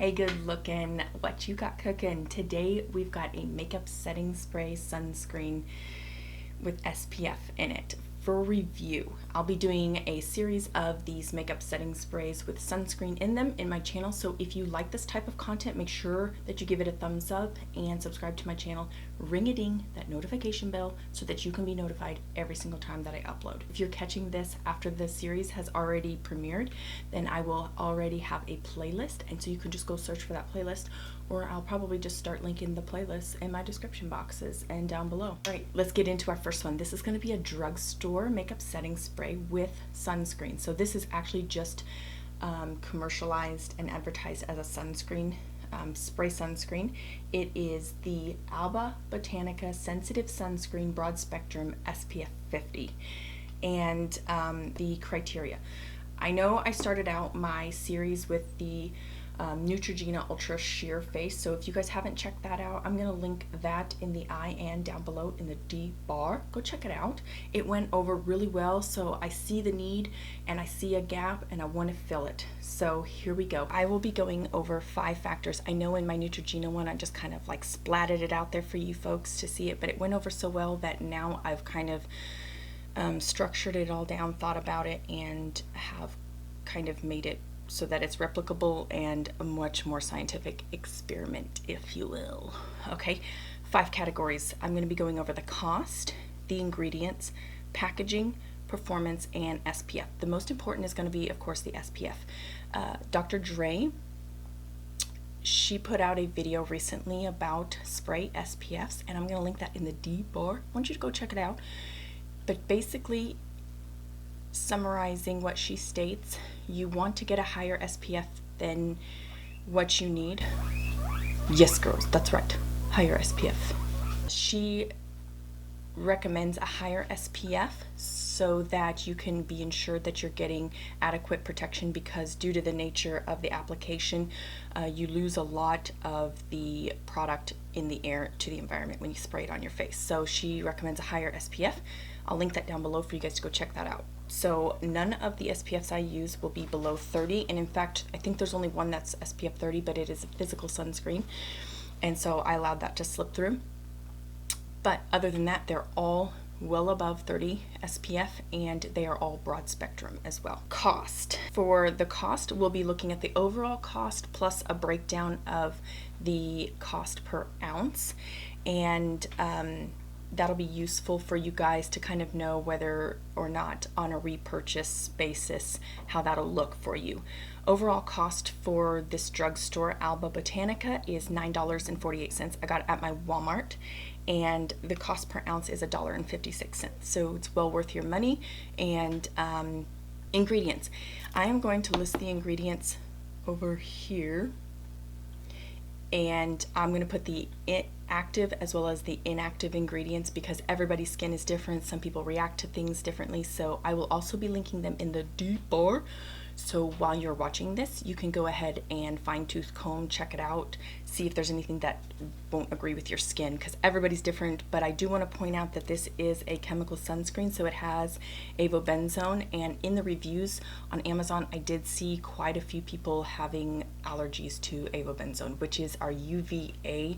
Hey, good looking, what you got cooking? Today we've got a makeup setting spray sunscreen with SPF in it. For review, I'll be doing a series of these makeup setting sprays with sunscreen in them in my channel, so if you like this type of content, make sure that you give it a thumbs up and subscribe to my channel. Ring-a-ding that notification bell so that you can be notified every single time that I upload. If you're catching this after the series has already premiered, then I will already have a playlist, and so you can just go search for that playlist, or I'll probably just start linking the playlists in my description boxes and down below. All right, let's get into our first one. This is going to be a drugstore makeup setting spray with sunscreen. So this is actually just commercialized and advertised as a sunscreen, spray sunscreen. It is the Alba Botanica Sensitive Sunscreen Broad Spectrum SPF 50. And the criteria. I know I started out my series with the Neutrogena Ultra Sheer Face, so if you guys haven't checked that out, I'm going to link that in the I and down below in the D bar. Go check it out. It went over really well, so I see the need and I see a gap and I want to fill it. So here we go. I will be going over 5 factors. I know in my Neutrogena one I just kind of like splatted it out there for you folks to see it, but it went over so well that now I've kind of structured it all down, thought about it, and have kind of made it so that it's replicable and a much more scientific experiment, if you will. Okay, 5 categories. I'm going to be going over the cost, the ingredients, packaging, performance, and SPF. The most important is going to be, of course, the SPF. Dr. Dre, she put out a video recently about spray SPFs, and I'm going to link that in the D bar. I want you to go check it out. But basically, summarizing what she states, you want to get a higher SPF than what you need. Yes, girls, that's right, higher SPF. She recommends a higher SPF so that you can be ensured that you're getting adequate protection, because due to the nature of the application, you lose a lot of the product in the air to the environment when you spray it on your face. So she recommends a higher SPF. I'll link that down below for you guys to go check that out. So none of the SPFs I use will be below 30, and in fact I think there's only one that's SPF 30, but it is a physical sunscreen, and so I allowed that to slip through. But other than that, they're all well above 30 SPF, and they are all broad spectrum as well. Cost. For the cost, we'll be looking at the overall cost plus a breakdown of the cost per ounce, and that'll be useful for you guys to kind of know whether or not on a repurchase basis how that'll look for you. Overall cost for this drugstore Alba Botanica is $9.48. I got it at my Walmart, and the cost per ounce is $1.56. So it's well worth your money. And ingredients. I am going to list the ingredients over here, and I'm going to put the active as well as the inactive ingredients because everybody's skin is different. Some people react to things differently, so I will also be linking them in the D bar. So while you're watching this, you can go ahead and fine-tooth comb, check it out, see if there's anything that won't agree with your skin, because everybody's different. But I do want to point out that this is a chemical sunscreen, so it has Avobenzone, and in the reviews on Amazon I did see quite a few people having allergies to Avobenzone, which is our UVA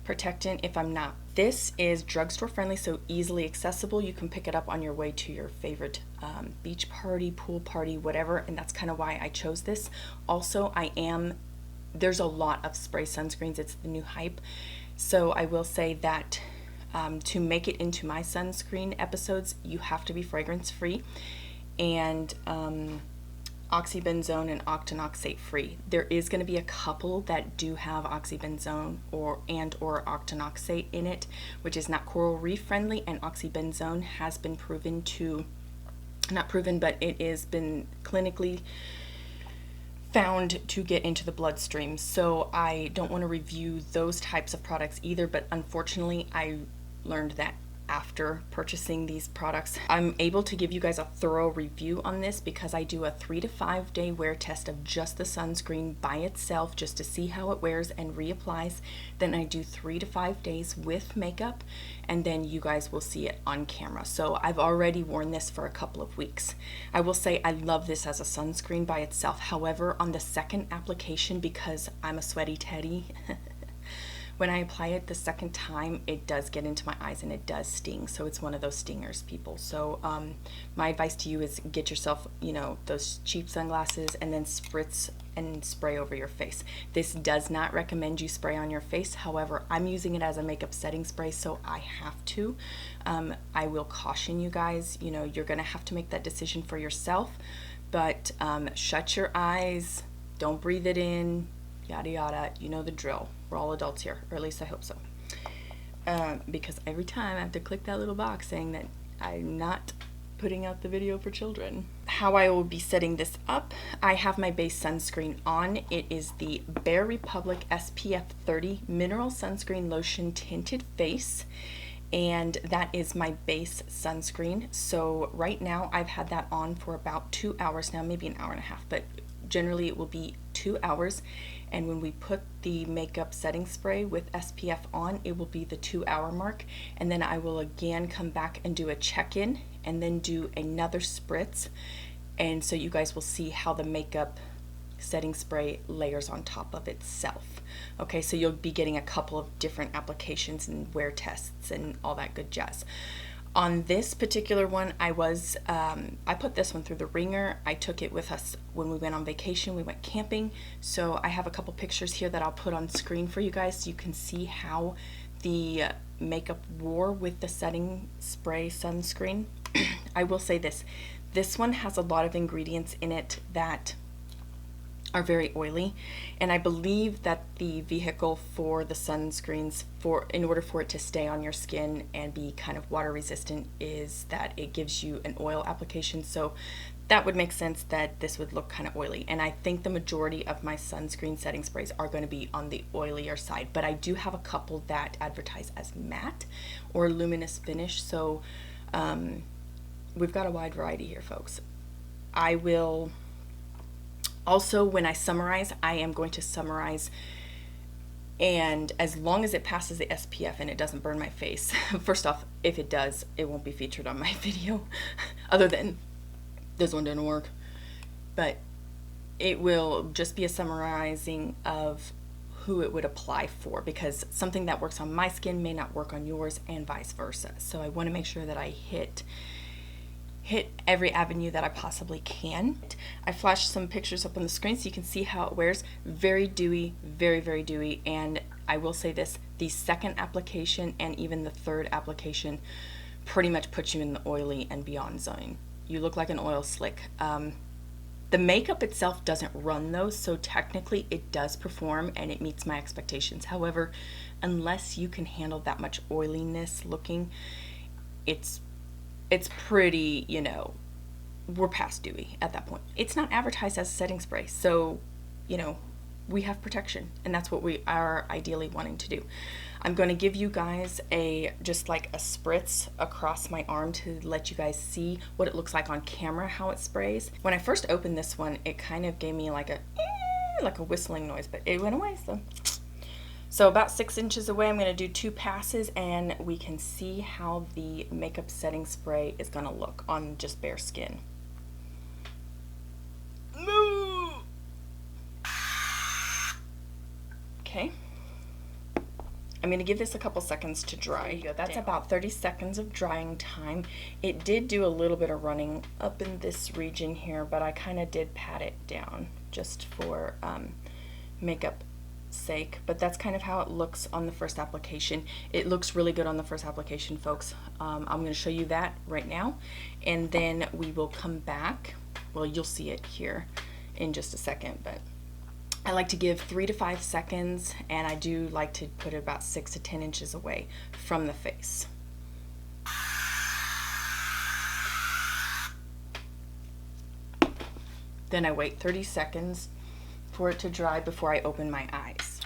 protectant, if I'm not. This is drugstore friendly, so easily accessible. You can pick it up on your way to your favorite beach party, pool party, whatever, and that's kind of why I chose this. Also, there's a lot of spray sunscreens. It's the new hype. So I will say that to make it into my sunscreen episodes, you have to be fragrance free and oxybenzone and octinoxate free. There is going to be a couple that do have oxybenzone or octinoxate in it, which is not coral reef friendly, and oxybenzone has been proven to, not proven, but it has been clinically found to get into the bloodstream. So I don't want to review those types of products either, but unfortunately I learned that after purchasing these products. I'm able to give you guys a thorough review on this because I do a 3 to 5 day wear test of just the sunscreen by itself just to see how it wears and reapplies. Then I do 3 to 5 days with makeup, and then you guys will see it on camera. So I've already worn this for a couple of weeks. I will say I love this as a sunscreen by itself. However, on the second application, because I'm a sweaty teddy, when I apply it the second time, it does get into my eyes and it does sting. So it's one of those stingers, people. So my advice to you is get yourself, you know, those cheap sunglasses and then spritz and spray over your face. This does not recommend you spray on your face. However, I'm using it as a makeup setting spray, so I have to. I will caution you guys, you know, you're gonna have to make that decision for yourself, but shut your eyes, don't breathe it in, yada yada, you know the drill. We're all adults here, or at least I hope so. Because every time I have to click that little box saying that I'm not putting out the video for children. How I will be setting this up, I have my base sunscreen on. It is the Bare Republic SPF 30 Mineral Sunscreen Lotion Tinted Face, and that is my base sunscreen. So right now I've had that on for about 2 hours now, maybe an hour and a half, but generally it will be 2 hours. And when we put the makeup setting spray with SPF on, it will be the 2 hour mark. And then I will again come back and do a check-in and then do another spritz. And so you guys will see how the makeup setting spray layers on top of itself. Okay, so you'll be getting a couple of different applications and wear tests and all that good jazz. On this particular one, I put this one through the ringer. I took it with us when we went on vacation. We went camping. So I have a couple pictures here that I'll put on screen for you guys so you can see how the makeup wore with the setting spray sunscreen. I will say this one has a lot of ingredients in it that are very oily, and I believe that the vehicle for the sunscreens, in order for it to stay on your skin and be kind of water resistant, is that it gives you an oil application. So that would make sense that this would look kind of oily, and I think the majority of my sunscreen setting sprays are going to be on the oilier side, but I do have a couple that advertise as matte or luminous finish. So we've got a wide variety here, folks. I will also, when I summarize, I am going to summarize, and as long as it passes the SPF and it doesn't burn my face, first off, if it does, it won't be featured on my video, other than this one didn't work, but it will just be a summarizing of who it would apply for, because something that works on my skin may not work on yours and vice versa. So I want to make sure that I hit every avenue that I possibly can. I flashed some pictures up on the screen so you can see how it wears. Very dewy, very, very dewy. And I will say this, the second application and even the third application pretty much puts you in the oily and beyond zone. You look like an oil slick. The makeup itself doesn't run though, so technically it does perform and it meets my expectations. However, unless you can handle that much oiliness looking, it's pretty, you know, we're past dewy at that point. It's not advertised as a setting spray, so, you know, we have protection, and that's what we are ideally wanting to do. I'm going to give you guys just like a spritz across my arm to let you guys see what it looks like on camera, how it sprays. When I first opened this one, it kind of gave me like a whistling noise, but it went away, so about 6 inches away, I'm going to do 2 passes, and we can see how the makeup setting spray is going to look on just bare skin. Okay. I'm going to give this a couple seconds to dry. That's about 30 seconds of drying time. It did do a little bit of running up in this region here, but I kind of did pat it down just for makeup sake, but that's kind of how it looks on the first application. It looks really good on the first application, folks. I'm going to show you that right now, and then we will come back. Well, you'll see it here in just a second, but I like to give 3 to 5 seconds, and I do like to put it about 6 to 10 inches away from the face. Then I wait 30 seconds for it to dry before I open my eyes.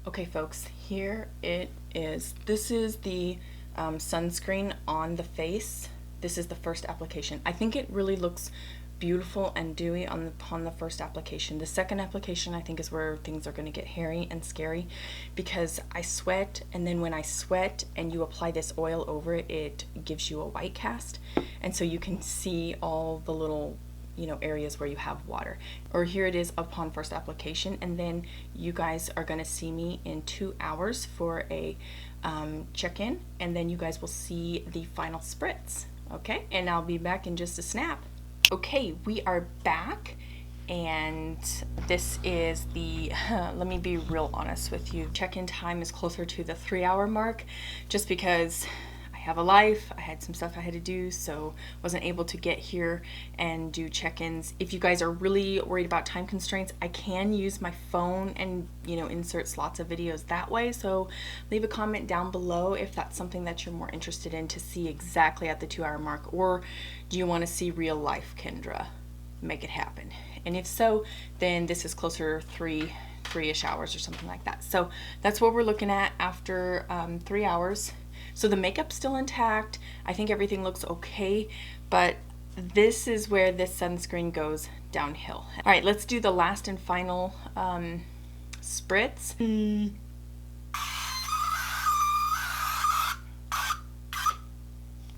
Okay, folks, here it is. This is the sunscreen on the face. This is the first application. I think it really looks beautiful and dewy upon the first application. The second application, I think, is where things are going to get hairy and scary, because I sweat, and then when I sweat and you apply this oil over it, it gives you a white cast, and so you can see all the little, you know, areas where you have water. Or here it is upon first application, and then you guys are going to see me in 2 hours for a check-in, and then you guys will see the final spritz. Okay, and I'll be back in just a snap. Okay, we are back, and this is the, let me be real honest with you, check-in time is closer to the 3-hour mark, just because I have a life, I had some stuff I had to do, so wasn't able to get here and do check-ins. If you guys are really worried about time constraints, I can use my phone and, you know, insert slots of videos that way, so leave a comment down below if that's something that you're more interested in, to see exactly at the 2-hour mark, or do you want to see real life Kendra make it happen? And if so, then this is closer 3-ish hours or something like that. So that's what we're looking at after 3 hours. So the makeup's still intact. I think everything looks okay, but this is where this sunscreen goes downhill. All right, let's do the last and final spritz.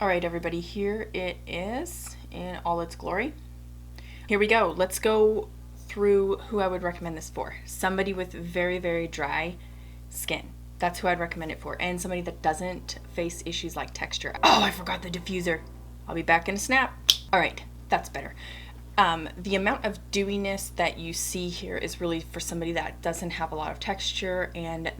All right, everybody, here it is in all its glory. Here we go. Let's go through who I would recommend this for. Somebody with very, very dry skin. That's who I'd recommend it for. And somebody that doesn't face issues like texture. Oh, I forgot the diffuser. I'll be back in a snap. All right, that's better. The amount of dewiness that you see here is really for somebody that doesn't have a lot of texture, and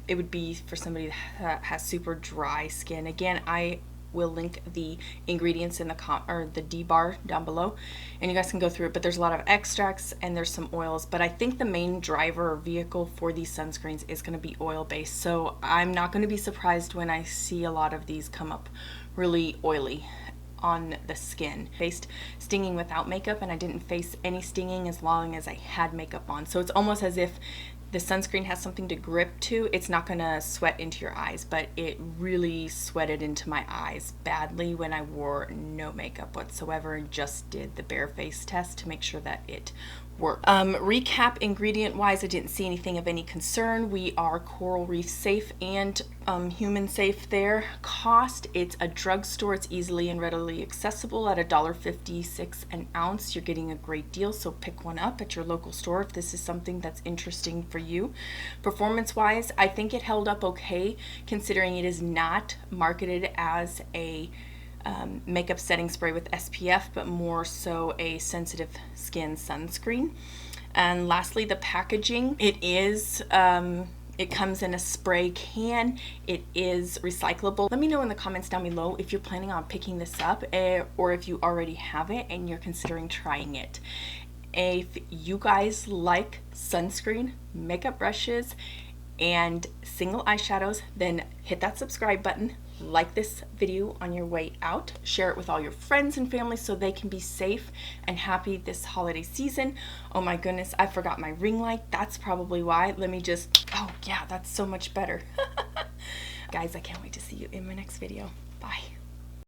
it would be for somebody that has super dry skin. Again, I will link the ingredients in the D bar down below, and you guys can go through it, but there's a lot of extracts and there's some oils, but I think the main driver or vehicle for these sunscreens is going to be oil based, so I'm not going to be surprised when I see a lot of these come up really oily on the skin. Faced stinging without makeup, and I didn't face any stinging as long as I had makeup on, so it's almost as if the sunscreen has something to grip to. It's not gonna sweat into your eyes, but it really sweated into my eyes badly when I wore no makeup whatsoever and just did the bare face test to make sure that it worked. Recap ingredient wise, I didn't see anything of any concern. We are coral reef safe and human safe there. Cost, it's a drugstore. It's easily and readily accessible at $1.56 an ounce. You're getting a great deal, so pick one up at your local store if this is something that's interesting for you. Performance wise, I think it held up okay, considering it is not marketed as a makeup setting spray with SPF, but more so a sensitive skin sunscreen. And lastly, the packaging. It is it comes in a spray can. It is recyclable. Let me know in the comments down below if you're planning on picking this up, or if you already have it and you're considering trying it. If you guys like sunscreen, makeup brushes, and single eyeshadows, then hit that subscribe button, like this video on your way out, share it with all your friends and family so they can be safe and happy this holiday season. Oh my goodness, I forgot my ring light. That's probably why. Let me just, oh yeah, that's so much better. Guys, I can't wait to see you in my next video. Bye.